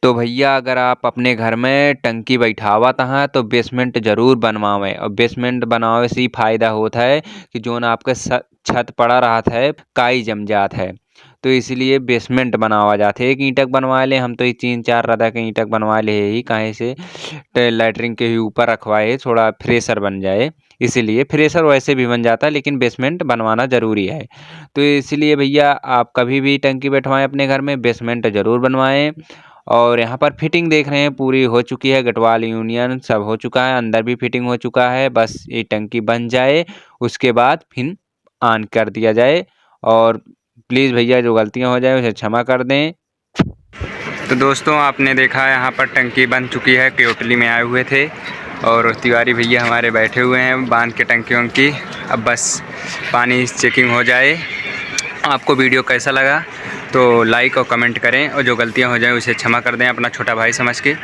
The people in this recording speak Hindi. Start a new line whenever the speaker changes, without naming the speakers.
तो भैया अगर आप अपने घर में टंकी बैठावत हैं तो बेसमेंट जरूर बनवावें। और बेसमेंट बनावे से ही फायदा होता है कि जोन आपके छत पड़ा रहत है काई जम जात है, तो इसलिए बेसमेंट बनावा जाते। एक ईंटक बनवा ले, हम तो ये 3-4 रदा के ईंटक बनवा ले ही काहे से लैटरिन के ही ऊपर रखवाए थोड़ा फ्रेशर बन जाए। इसीलिए फ्रेशर वैसे भी बन जाता है लेकिन बेसमेंट बनवाना ज़रूरी है। तो इसलिए भैया आप कभी भी टंकी बैठवाएं अपने घर में बेसमेंट ज़रूर बनवाएं। और यहाँ पर फिटिंग देख रहे हैं पूरी हो चुकी है, गटवाल यूनियन सब हो चुका है, अंदर भी फिटिंग हो चुका है। बस ये टंकी बन जाए उसके बाद फिर ऑन कर दिया जाए। और प्लीज़ भैया जो गलतियाँ हो जाए उसे क्षमा कर दें। तो दोस्तों आपने देखा यहाँ पर टंकी बन चुकी है, क्योटली में आए हुए थे और तिवारी भैया हमारे बैठे हुए हैं बांध के टंकियों की। अब बस पानी चेकिंग हो जाए। आपको वीडियो कैसा लगा तो लाइक और कमेंट करें, और जो गलतियाँ हो जाएं उसे क्षमा कर दें अपना छोटा भाई समझ के।